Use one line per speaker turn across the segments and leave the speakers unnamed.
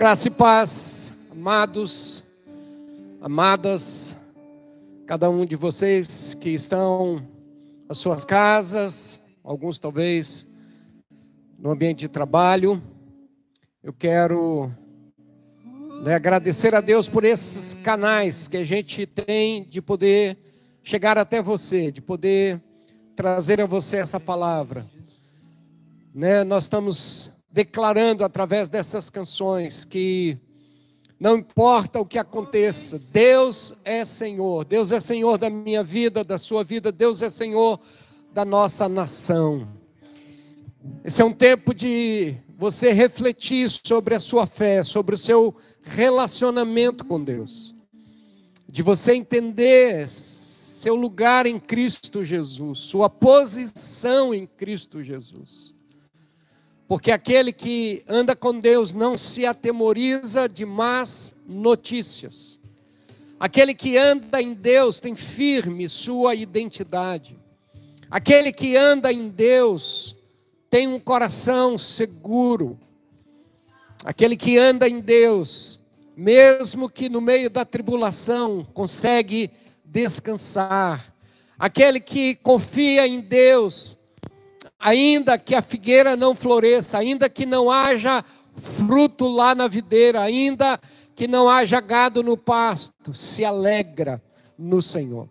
Graça e paz, amados, amadas, cada um de vocês que estão nas suas casas, alguns talvez no ambiente de trabalho. Eu quero agradecer a Deus por esses canais que a gente tem de poder chegar até você, de poder trazer a você essa palavra. Nós estamos declarando através dessas canções que não importa o que aconteça, Deus é Senhor da minha vida, da sua vida, Deus é Senhor da nossa nação. Esse é um tempo de você refletir sobre a sua fé, sobre o seu relacionamento com Deus, de você entender seu lugar em Cristo Jesus, sua posição em Cristo Jesus. Porque aquele que anda com Deus não se atemoriza de más notícias. Aquele que anda em Deus tem firme sua identidade. Aquele que anda em Deus tem um coração seguro. Aquele que anda em Deus, mesmo que no meio da tribulação, consegue descansar. Aquele que confia em Deus, ainda que a figueira não floresça, ainda que não haja fruto lá na videira, ainda que não haja gado no pasto, se alegra no Senhor.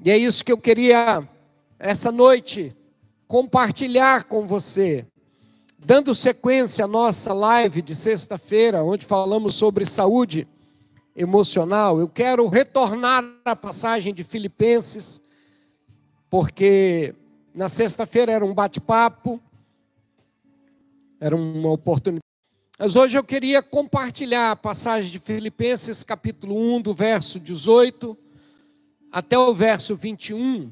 E é isso que eu queria, essa noite, compartilhar com você, dando sequência à nossa live de sexta-feira, onde falamos sobre saúde emocional. Eu quero retornar à passagem de Filipenses, porque na sexta-feira era um bate-papo, era uma oportunidade. Mas hoje eu queria compartilhar a passagem de Filipenses, capítulo 1, do verso 18 até o verso 21,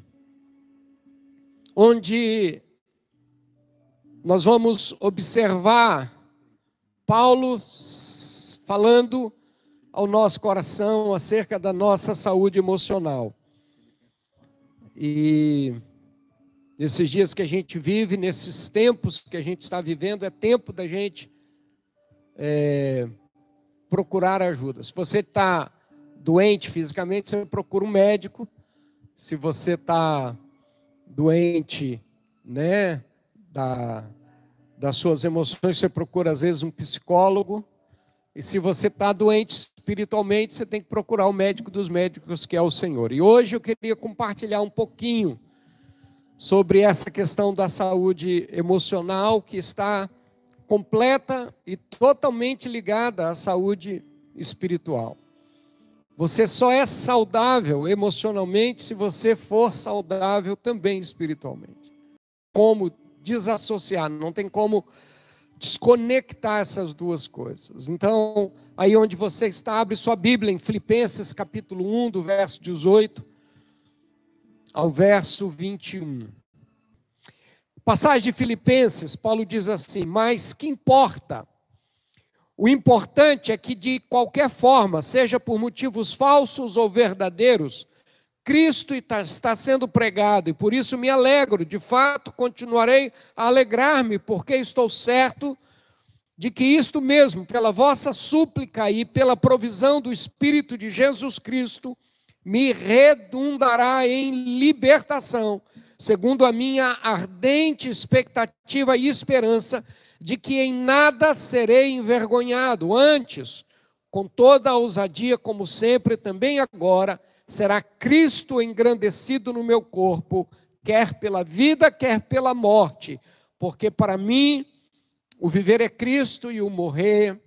onde nós vamos observar Paulo falando ao nosso coração acerca da nossa saúde emocional. E nesses dias que a gente vive, nesses tempos que a gente está vivendo, é tempo da gente procurar ajuda. Se você está doente fisicamente, você procura um médico. Se você está doente, das suas emoções, você procura às vezes um psicólogo. E se você está doente espiritualmente, você tem que procurar o médico dos médicos, que é o Senhor. E hoje eu queria compartilhar um pouquinho sobre essa questão da saúde emocional, que está completa e totalmente ligada à saúde espiritual. Você só é saudável emocionalmente se você for saudável também espiritualmente. Como desassociar, não tem como desconectar essas duas coisas. Então, aí onde você está, abre sua Bíblia em Filipenses capítulo 1, do verso 18 ao verso 21. Passagem de Filipenses, Paulo diz assim: mas que importa? O importante é que de qualquer forma, seja por motivos falsos ou verdadeiros, Cristo está sendo pregado, e por isso me alegro, de fato continuarei a alegrar-me, porque estou certo de que isto mesmo, pela vossa súplica e pela provisão do Espírito de Jesus Cristo, me redundará em libertação, segundo a minha ardente expectativa e esperança de que em nada serei envergonhado. Antes, com toda a ousadia, como sempre, também agora, será Cristo engrandecido no meu corpo, quer pela vida, quer pela morte, porque para mim o viver é Cristo e o morrer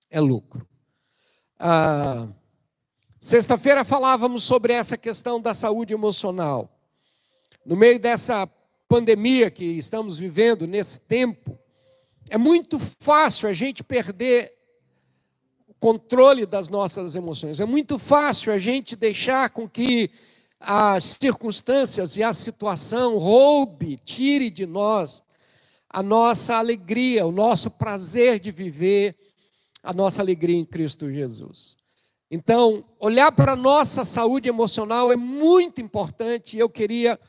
é lucro. Sexta-feira falávamos sobre essa questão da saúde emocional. No meio dessa pandemia que estamos vivendo nesse tempo, é muito fácil a gente perder o controle das nossas emoções. É muito fácil a gente deixar com que as circunstâncias e a situação tire de nós a nossa alegria, o nosso prazer de viver, a nossa alegria em Cristo Jesus. Então, olhar para a nossa saúde emocional é muito importante, e eu queria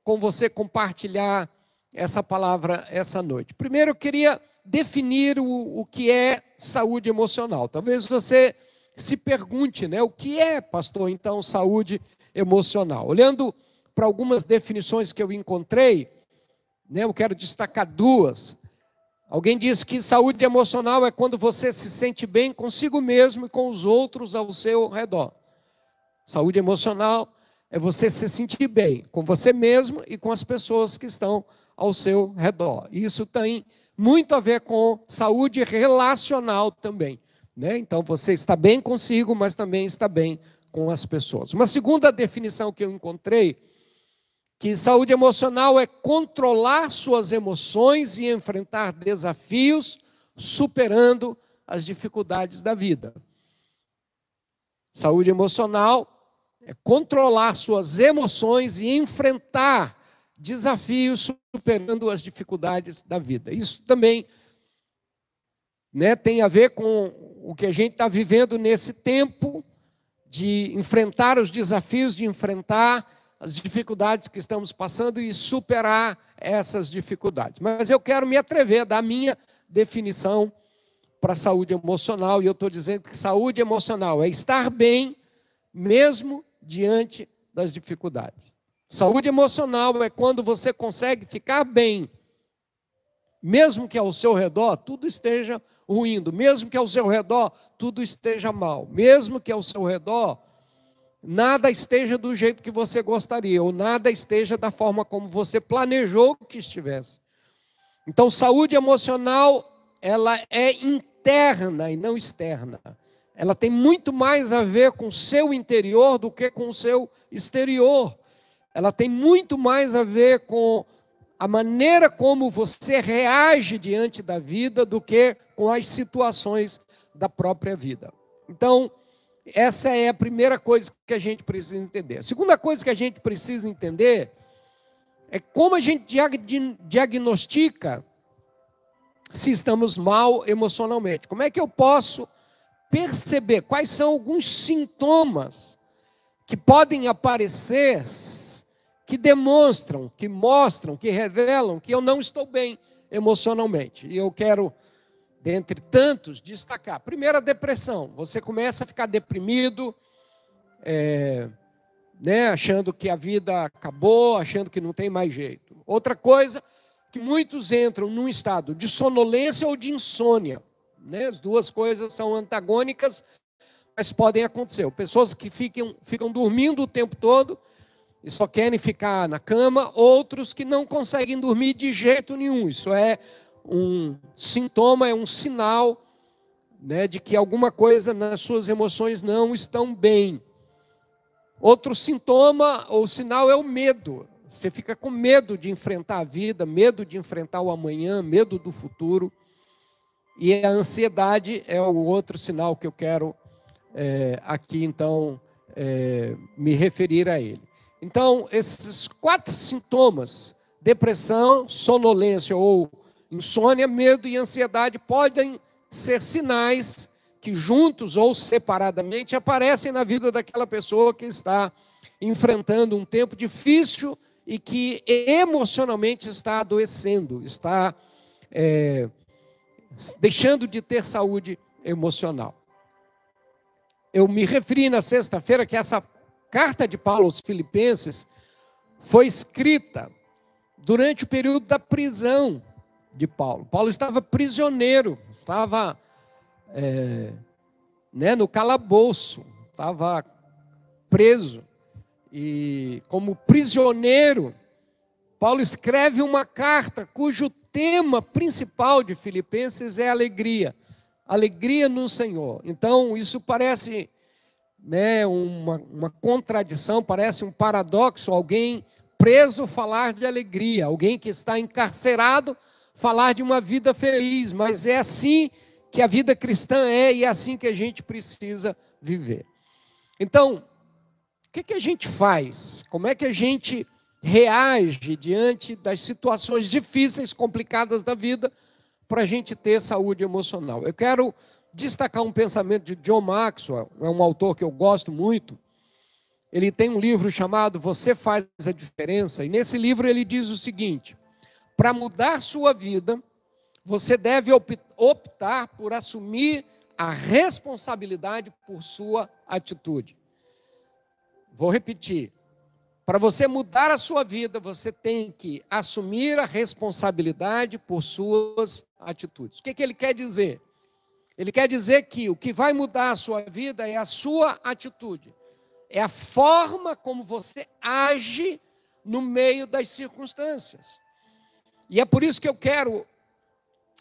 com você compartilhar essa palavra essa noite. Primeiro, eu queria definir o que é saúde emocional. Talvez você se pergunte, né, o que é, pastor, então, saúde emocional? Olhando para algumas definições que eu encontrei, né, eu quero destacar duas. Alguém diz que saúde emocional é quando você se sente bem consigo mesmo e com os outros ao seu redor. Saúde emocional é você se sentir bem com você mesmo e com as pessoas que estão ao seu redor. Isso tem muito a ver com saúde relacional também, né? Então você está bem consigo, mas também está bem com as pessoas. Uma segunda definição que eu encontrei, que saúde emocional é controlar suas emoções e enfrentar desafios, superando as dificuldades da vida. Saúde emocional é controlar suas emoções e enfrentar desafios, superando as dificuldades da vida. Isso também, né, tem a ver com o que a gente está vivendo nesse tempo de enfrentar os desafios, de enfrentar as dificuldades que estamos passando e superar essas dificuldades. Mas eu quero me atrever a dar a minha definição para a saúde emocional, e eu estou dizendo que saúde emocional é estar bem mesmo diante das dificuldades. Saúde emocional é quando você consegue ficar bem, mesmo que ao seu redor tudo esteja ruindo, mesmo que ao seu redor tudo esteja mal, mesmo que ao seu redor nada esteja do jeito que você gostaria, ou nada esteja da forma como você planejou que estivesse. Então, saúde emocional, ela é interna e não externa. Ela tem muito mais a ver com o seu interior do que com o seu exterior. Ela tem muito mais a ver com a maneira como você reage diante da vida do que com as situações da própria vida. Então, essa é a primeira coisa que a gente precisa entender. A segunda coisa que a gente precisa entender é como a gente diagnostica se estamos mal emocionalmente. Como é que eu posso perceber quais são alguns sintomas que podem aparecer, que demonstram, que mostram, que revelam que eu não estou bem emocionalmente. E eu quero, dentre tantos, destacar. Primeiro, a depressão. Você começa a ficar deprimido, achando que a vida acabou, achando que não tem mais jeito. Outra coisa, que muitos entram num estado de sonolência ou de insônia. Né? As duas coisas são antagônicas, mas podem acontecer. Pessoas que ficam dormindo o tempo todo e só querem ficar na cama, outros que não conseguem dormir de jeito nenhum. Isso é um sintoma, é um sinal, né, de que alguma coisa nas suas emoções não estão bem. Outro sintoma ou sinal é o medo. Você fica com medo de enfrentar a vida, medo de enfrentar o amanhã, medo do futuro. E a ansiedade é o outro sinal que eu quero aqui, então, me referir a ele. Então, esses 4 sintomas, depressão, sonolência ou insônia, medo e ansiedade, podem ser sinais que juntos ou separadamente aparecem na vida daquela pessoa que está enfrentando um tempo difícil e que emocionalmente está adoecendo, está deixando de ter saúde emocional. Eu me referi na sexta-feira que essa carta de Paulo aos Filipenses foi escrita durante o período da prisão de Paulo. Paulo estava prisioneiro, estava no calabouço, estava preso. E como prisioneiro, Paulo escreve uma carta cujo tema principal de Filipenses é alegria. Alegria no Senhor. Então, isso parece uma contradição, parece um paradoxo, alguém preso falar de alegria, alguém que está encarcerado falar de uma vida feliz, mas é assim que a vida cristã é e é assim que a gente precisa viver. Então, o que a gente faz? Como é que a gente reage diante das situações difíceis, complicadas da vida, para a gente ter saúde emocional? Eu quero destacar um pensamento de John Maxwell, é um autor que eu gosto muito. Ele tem um livro chamado Você Faz a Diferença, e nesse livro ele diz o seguinte: para mudar sua vida, você deve optar por assumir a responsabilidade por sua atitude. Vou repetir. Para você mudar a sua vida, você tem que assumir a responsabilidade por suas atitudes. O que ele quer dizer? Ele quer dizer que o que vai mudar a sua vida é a sua atitude. É a forma como você age no meio das circunstâncias. E é por isso que eu quero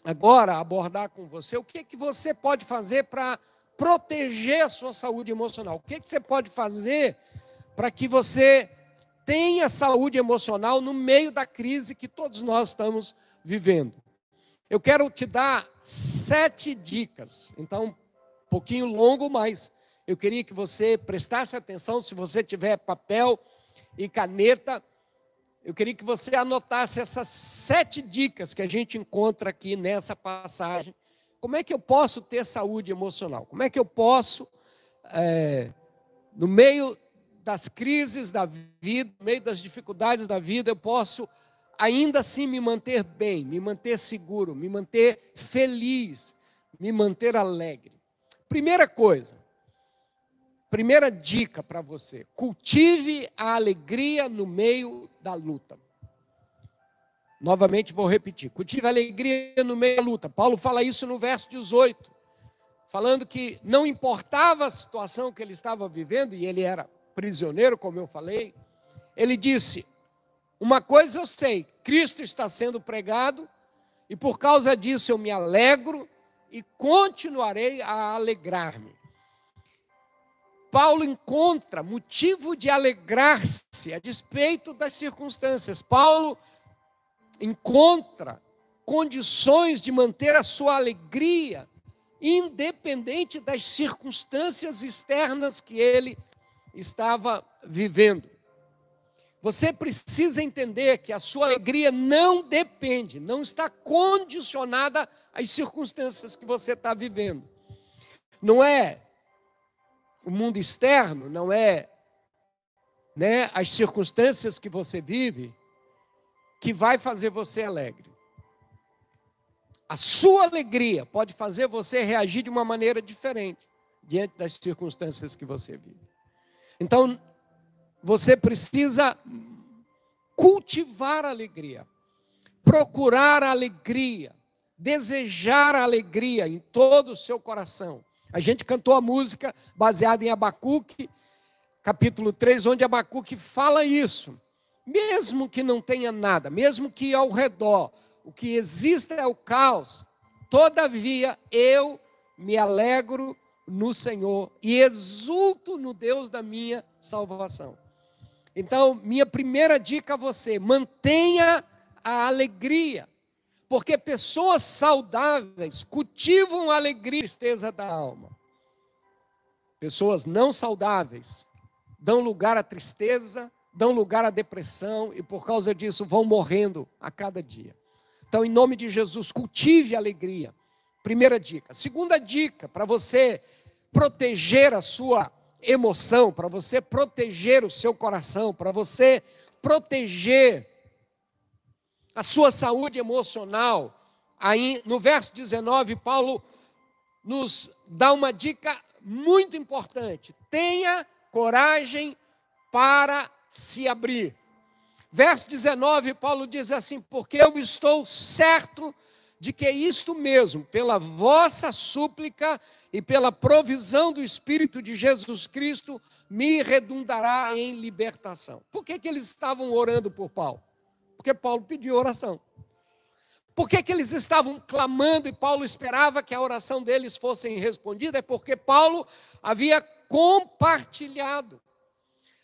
agora abordar com você o que você pode fazer para proteger a sua saúde emocional. O que você pode fazer para que você tenha saúde emocional no meio da crise que todos nós estamos vivendo. Eu quero te dar 7 dicas. Então, um pouquinho longo, mas eu queria que você prestasse atenção. Se você tiver papel e caneta, eu queria que você anotasse essas 7 dicas que a gente encontra aqui nessa passagem. Como é que eu posso ter saúde emocional? Como é que eu posso, no meio das crises da vida, no meio das dificuldades da vida, eu posso ainda assim me manter bem, me manter seguro, me manter feliz, me manter alegre. Primeira coisa, primeira dica para você: cultive a alegria no meio da luta. Novamente vou repetir: cultive a alegria no meio da luta. Paulo fala isso no verso 18, falando que não importava a situação que ele estava vivendo, e ele era prisioneiro, como eu falei. Ele disse: uma coisa eu sei, Cristo está sendo pregado, e por causa disso eu me alegro e continuarei a alegrar-me. Paulo encontra motivo de alegrar-se a despeito das circunstâncias. Paulo encontra condições de manter a sua alegria, independente das circunstâncias externas que ele estava vivendo. Você precisa entender que a sua alegria não depende, não está condicionada às circunstâncias que você está vivendo. Não é o mundo externo, não é, as circunstâncias que você vive que vai fazer você alegre. A sua alegria pode fazer você reagir de uma maneira diferente diante das circunstâncias que você vive. Então, você precisa cultivar a alegria, procurar a alegria, desejar a alegria em todo o seu coração. A gente cantou a música baseada em Abacuque, capítulo 3, onde Abacuque fala isso. Mesmo que não tenha nada, mesmo que ao redor o que exista é o caos, todavia eu me alegro no Senhor e exulto no Deus da minha salvação. Então, minha primeira dica a você: mantenha a alegria, porque pessoas saudáveis cultivam a alegria e tristeza da alma. Pessoas não saudáveis dão lugar à tristeza, dão lugar à depressão e por causa disso vão morrendo a cada dia. Então, em nome de Jesus, cultive a alegria. Primeira dica. Segunda dica, para você proteger a sua emoção, para você proteger o seu coração, para você proteger a sua saúde emocional. Aí, no verso 19, Paulo nos dá uma dica muito importante: tenha coragem para se abrir. Verso 19, Paulo diz assim: porque eu estou certo de que isto mesmo, pela vossa súplica e pela provisão do Espírito de Jesus Cristo, me redundará em libertação. Por que eles estavam orando por Paulo? Porque Paulo pediu oração. Por que eles estavam clamando e Paulo esperava que a oração deles fosse respondida? É porque Paulo havia compartilhado.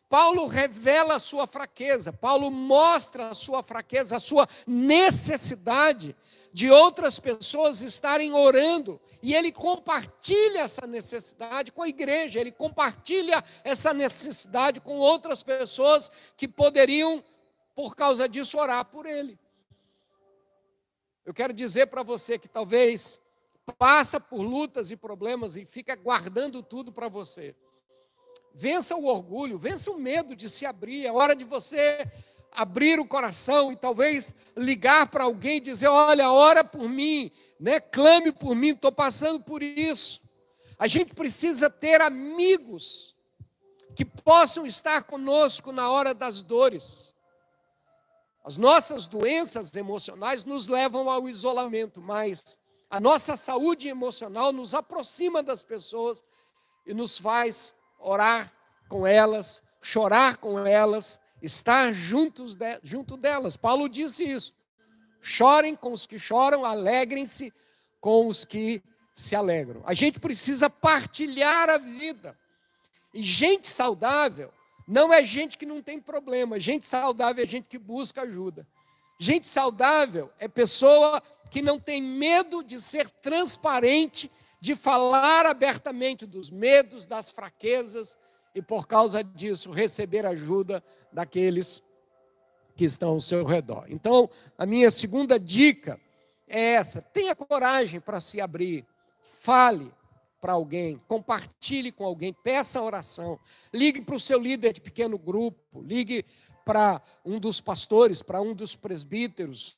Paulo revela a sua fraqueza, Paulo mostra a sua fraqueza, a sua necessidade de outras pessoas estarem orando, e ele compartilha essa necessidade com a igreja, ele compartilha essa necessidade com outras pessoas que poderiam, por causa disso, orar por ele. Eu quero dizer para você que talvez passa por lutas e problemas e fica guardando tudo para você. Vença o orgulho, vença o medo de se abrir. É hora de você abrir o coração e talvez ligar para alguém e dizer, olha, ora por mim, né? Clame por mim, estou passando por isso. A gente precisa ter amigos que possam estar conosco na hora das dores. As nossas doenças emocionais nos levam ao isolamento, mas a nossa saúde emocional nos aproxima das pessoas e nos faz orar com elas, chorar com elas, estar junto delas. Paulo disse isso. Chorem com os que choram, alegrem-se com os que se alegram. A gente precisa partilhar a vida. E gente saudável não é gente que não tem problema. Gente saudável é gente que busca ajuda. Gente saudável é pessoa que não tem medo de ser transparente, de falar abertamente dos medos, das fraquezas, e por causa disso receber ajuda daqueles que estão ao seu redor. Então, a minha segunda dica é essa: tenha coragem para se abrir, fale para alguém, compartilhe com alguém, peça oração, ligue para o seu líder de pequeno grupo, ligue para um dos pastores, para um dos presbíteros,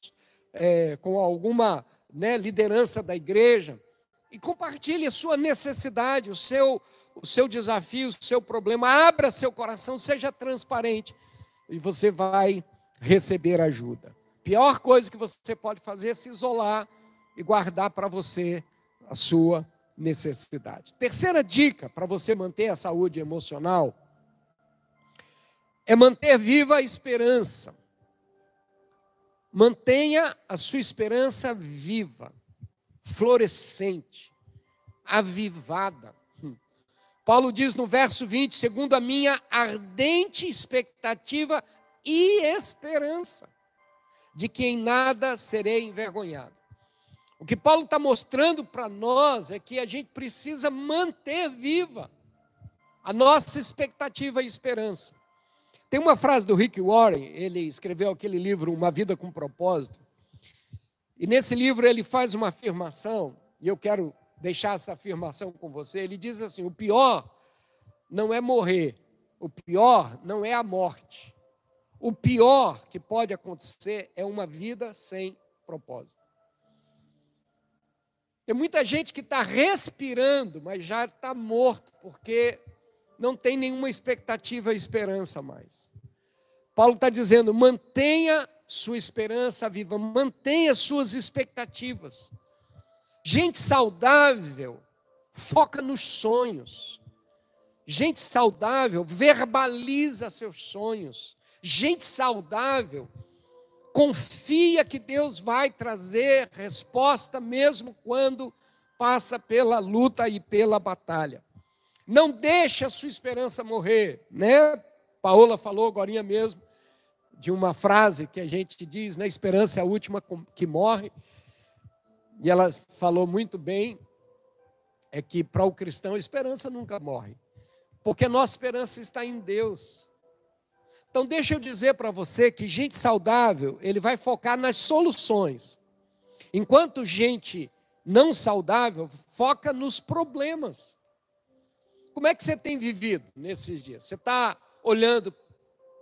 com alguma liderança da igreja, e compartilhe a sua necessidade, o seu desafio, o seu problema. Abra seu coração, seja transparente, e você vai receber ajuda. Pior coisa que você pode fazer é se isolar e guardar para você a sua necessidade. Terceira dica para você manter a saúde emocional é manter viva a esperança. Mantenha a sua esperança viva, florescente, avivada. Paulo diz no verso 20, segundo a minha ardente expectativa e esperança, de que em nada serei envergonhado. O que Paulo está mostrando para nós é que a gente precisa manter viva a nossa expectativa e esperança. Tem uma frase do Rick Warren, ele escreveu aquele livro, Uma Vida com Propósito, e nesse livro ele faz uma afirmação, e eu quero deixar essa afirmação com você. Ele diz assim: o pior não é morrer, o pior não é a morte, o pior que pode acontecer é uma vida sem propósito. Tem muita gente que está respirando, mas já está morto, porque não tem nenhuma expectativa e esperança mais. Paulo está dizendo: mantenha sua esperança viva, mantenha suas expectativas. Gente saudável foca nos sonhos. Gente saudável verbaliza seus sonhos. Gente saudável confia que Deus vai trazer resposta mesmo quando passa pela luta e pela batalha. Não deixe a sua esperança morrer, né? Paola falou agorinha mesmo de uma frase que a gente diz, né? Esperança é a última que morre. E ela falou muito bem, é que para o cristão a esperança nunca morre, porque a nossa esperança está em Deus. Então deixa eu dizer para você que gente saudável, ele vai focar nas soluções, enquanto gente não saudável foca nos problemas. Como é que você tem vivido nesses dias? Você está olhando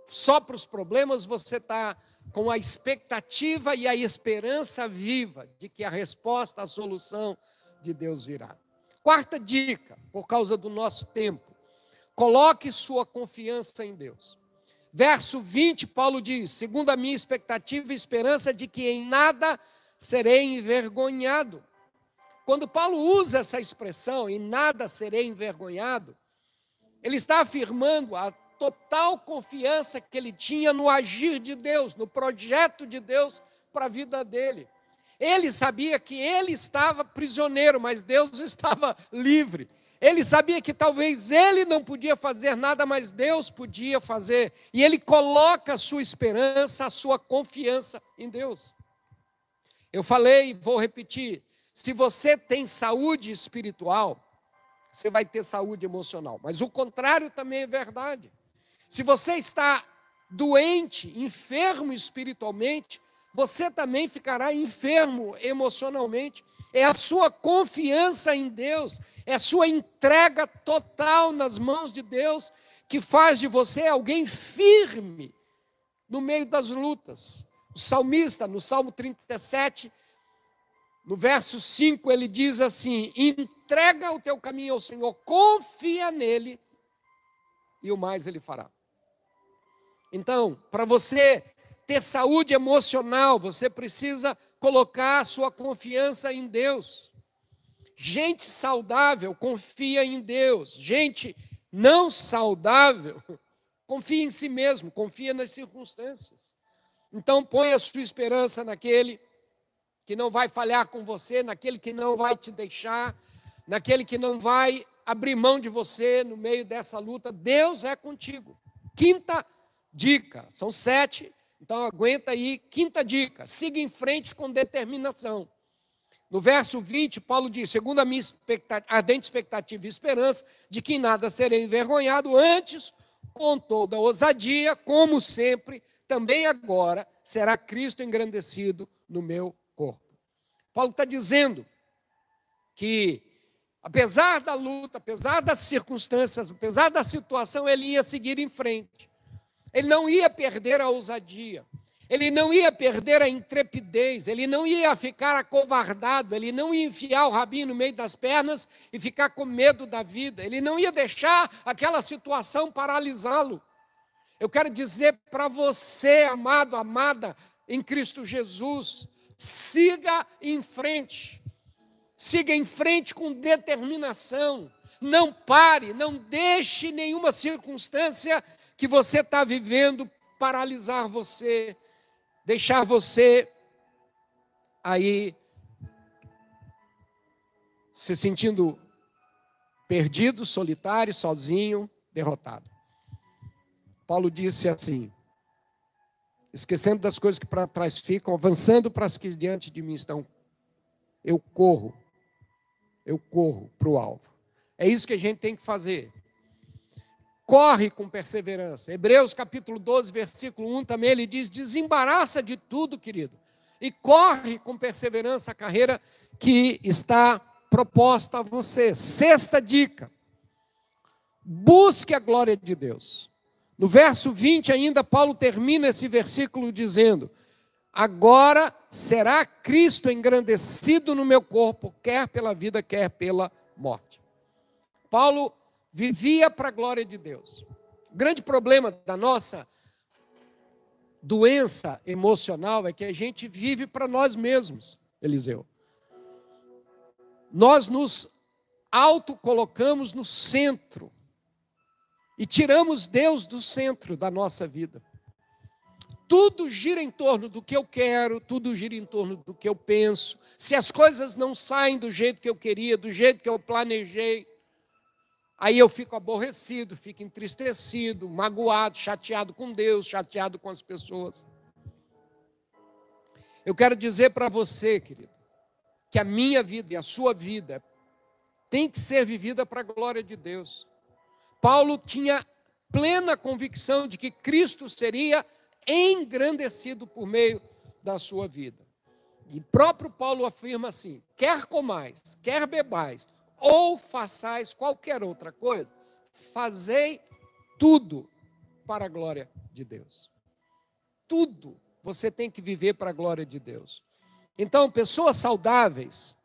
só para os problemas, você está com a expectativa e a esperança viva de que a resposta, a solução de Deus virá. Quarta dica, por causa do nosso tempo: coloque sua confiança em Deus. Verso 20, Paulo diz: segundo a minha expectativa e esperança de que em nada serei envergonhado. Quando Paulo usa essa expressão, em nada serei envergonhado, ele está afirmando a total confiança que ele tinha no agir de Deus, no projeto de Deus para a vida dele. Ele sabia que ele estava prisioneiro, mas Deus estava livre. Ele sabia que talvez ele não podia fazer nada, mas Deus podia fazer. E ele coloca a sua esperança, a sua confiança em Deus. Eu falei e vou repetir: se você tem saúde espiritual, você vai ter saúde emocional. Mas o contrário também é verdade. Se você está doente, enfermo espiritualmente, você também ficará enfermo emocionalmente. É a sua confiança em Deus, é a sua entrega total nas mãos de Deus que faz de você alguém firme, no meio das lutas. O salmista, no Salmo 37, no verso 5, ele diz assim: entrega o teu caminho ao Senhor, confia nele, e o mais ele fará. Então, para você ter saúde emocional, você precisa colocar a sua confiança em Deus. Gente saudável confia em Deus. Gente não saudável confia em si mesmo, confia nas circunstâncias. Então, põe a sua esperança naquele que não vai falhar com você, naquele que não vai te deixar, naquele que não vai abrir mão de você no meio dessa luta. Deus é contigo. Quinta dica, são 7, então aguenta aí. Quinta dica: siga em frente com determinação. No verso 20, Paulo diz: segundo a minha ardente expectativa e esperança, de que em nada serei envergonhado, antes, com toda ousadia, como sempre, também agora, será Cristo engrandecido no meu corpo. Paulo está dizendo que, apesar da luta, apesar das circunstâncias, apesar da situação, ele ia seguir em frente. Ele não ia perder a ousadia. Ele não ia perder a intrepidez, ele não ia ficar acovardado, ele não ia enfiar o rabinho no meio das pernas e ficar com medo da vida, ele não ia deixar aquela situação paralisá-lo. Eu quero dizer para você, amado, amada, em Cristo Jesus, siga em frente com determinação, não pare, não deixe nenhuma circunstância que você está vivendo paralisar você, deixar você aí se sentindo perdido, solitário, sozinho, derrotado. Paulo disse assim: esquecendo das coisas que para trás ficam, avançando para as que diante de mim estão, eu corro para o alvo. É isso que a gente tem que fazer. Corre com perseverança. Hebreus capítulo 12, versículo 1 também, ele diz: desembaraça de tudo, querido, e corre com perseverança a carreira que está proposta a você. Sexta dica: busque a glória de Deus. No verso 20 ainda, Paulo termina esse versículo dizendo: agora será Cristo engrandecido no meu corpo, quer pela vida, quer pela morte. Paulo vivia para a glória de Deus. O grande problema da nossa doença emocional é que a gente vive para nós mesmos, Eliseu. Nós nos autocolocamos no centro e tiramos Deus do centro da nossa vida. Tudo gira em torno do que eu quero, tudo gira em torno do que eu penso. Se as coisas não saem do jeito que eu queria, do jeito que eu planejei, aí eu fico aborrecido, fico entristecido, magoado, chateado com Deus, chateado com as pessoas. Eu quero dizer para você, querido, que a minha vida e a sua vida tem que ser vivida para a glória de Deus. Paulo tinha plena convicção de que Cristo seria engrandecido por meio da sua vida. E próprio Paulo afirma assim: quer comais, quer bebais, ou façais qualquer outra coisa, fazei tudo para a glória de Deus. Tudo você tem que viver para a glória de Deus. Então, pessoas saudáveis,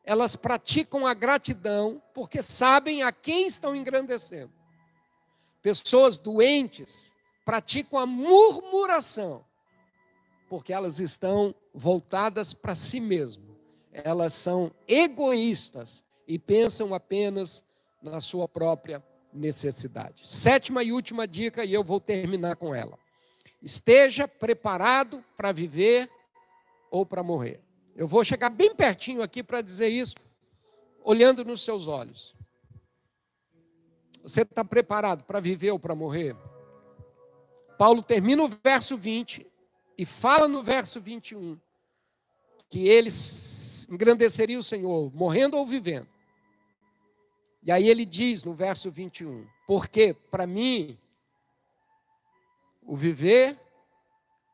elas praticam a gratidão porque sabem a quem estão engrandecendo. Pessoas doentes praticam a murmuração porque elas estão voltadas para si mesmas. Elas são egoístas e pensam apenas na sua própria necessidade. Sétima e última dica, e eu vou terminar com ela: esteja preparado para viver ou para morrer. Eu vou chegar bem pertinho aqui para dizer isso, olhando nos seus olhos. Você está preparado para viver ou para morrer? Paulo termina o verso 20 e fala no verso 21 que eles engrandeceriam o Senhor, morrendo ou vivendo. E aí ele diz no verso 21, porque para mim o viver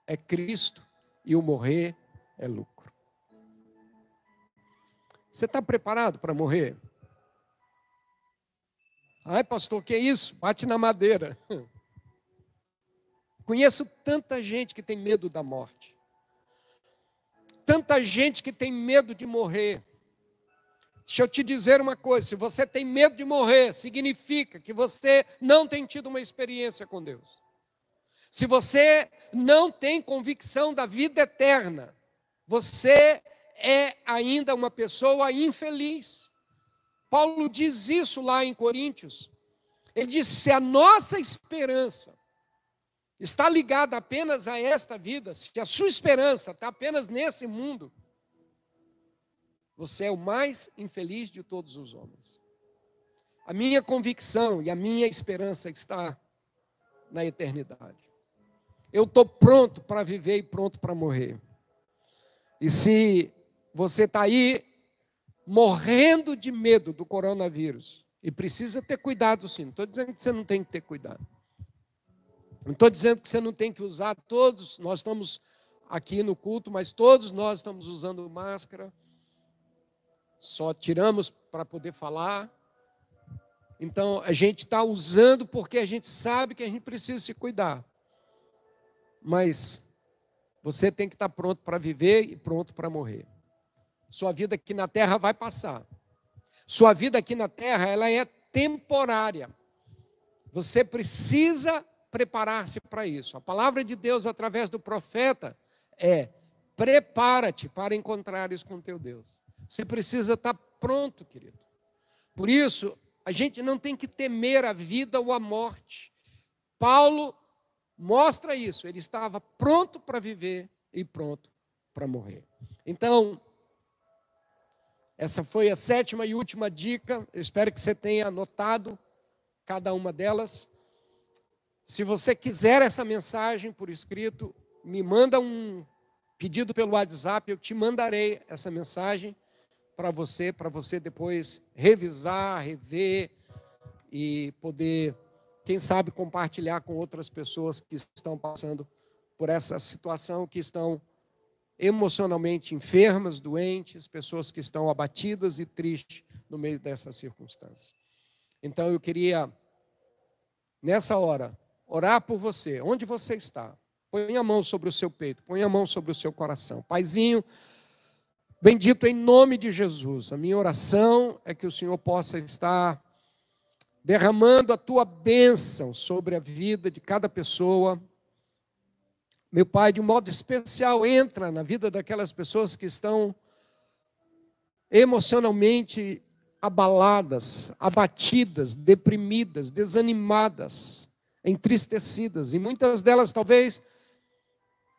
é Cristo e o morrer é lucro. Você está preparado para morrer? Ai, pastor, que é isso? Bate na madeira. Conheço tanta gente que tem medo da morte. Tanta gente que tem medo de morrer. Deixa eu te dizer uma coisa, se você tem medo de morrer, significa que você não tem tido uma experiência com Deus. Se você não tem convicção da vida eterna, você é ainda uma pessoa infeliz. Paulo diz isso lá em Coríntios. Ele diz, se a nossa esperança está ligada apenas a esta vida, se a sua esperança está apenas nesse mundo, você é o mais infeliz de todos os homens. A minha convicção e a minha esperança está na eternidade. Eu estou pronto para viver e pronto para morrer. E se você está aí morrendo de medo do coronavírus, e precisa ter cuidado sim, não estou dizendo que você não tem que ter cuidado. Não estou dizendo que você não tem que usar, todos, nós estamos aqui no culto, mas todos nós estamos usando máscara, só tiramos para poder falar. Então, a gente está usando porque a gente sabe que a gente precisa se cuidar. Mas você tem que estar pronto para viver e pronto para morrer. Sua vida aqui na terra vai passar. Sua vida aqui na terra, ela é temporária. Você precisa preparar-se para isso. A palavra de Deus, através do profeta, é: prepara-te para encontrares com teu Deus. Você precisa estar pronto, querido. Por isso, a gente não tem que temer a vida ou a morte. Paulo mostra isso. Ele estava pronto para viver e pronto para morrer. Então, essa foi a 7ª e última dica. Eu espero que você tenha anotado cada uma delas. Se você quiser essa mensagem por escrito, me manda um pedido pelo WhatsApp, eu te mandarei essa mensagem para você depois revisar, rever e poder, quem sabe, compartilhar com outras pessoas que estão passando por essa situação, que estão emocionalmente enfermas, doentes, pessoas que estão abatidas e tristes no meio dessa circunstância. Então eu queria, nessa hora, orar por você, onde você está. Põe a mão sobre o seu peito, põe a mão sobre o seu coração. Paizinho, bendito em nome de Jesus, a minha oração é que o Senhor possa estar derramando a tua bênção sobre a vida de cada pessoa. Meu Pai, de um modo especial, entra na vida daquelas pessoas que estão emocionalmente abaladas, abatidas, deprimidas, desanimadas, entristecidas. E muitas delas talvez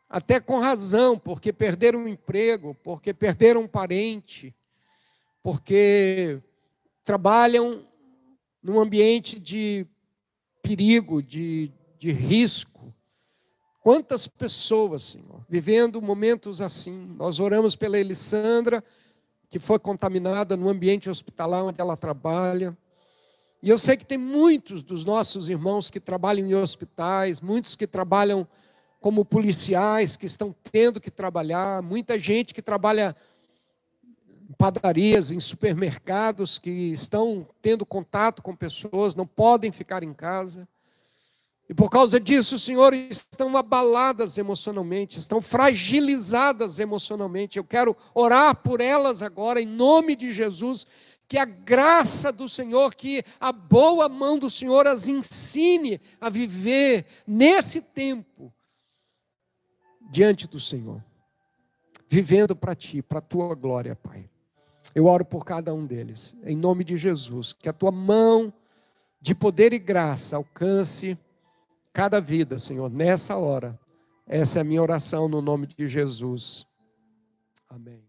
até com razão, porque perderam um emprego, porque perderam um parente, porque trabalham num ambiente de perigo, de risco. Quantas pessoas, Senhor, vivendo momentos assim. Nós oramos pela Elisandra, que foi contaminada no ambiente hospitalar onde ela trabalha. E eu sei que tem muitos dos nossos irmãos que trabalham em hospitais, muitos que trabalham como policiais, que estão tendo que trabalhar, muita gente que trabalha em padarias, em supermercados, que estão tendo contato com pessoas, não podem ficar em casa. E por causa disso, Senhor, estão abaladas emocionalmente, estão fragilizadas emocionalmente. Eu quero orar por elas agora, em nome de Jesus, que a graça do Senhor, que a boa mão do Senhor as ensine a viver nesse tempo, diante do Senhor, vivendo para Ti, para a Tua glória, Pai. Eu oro por cada um deles, em nome de Jesus, que a Tua mão de poder e graça alcance cada vida, Senhor, nessa hora. Essa é a minha oração no nome de Jesus. Amém.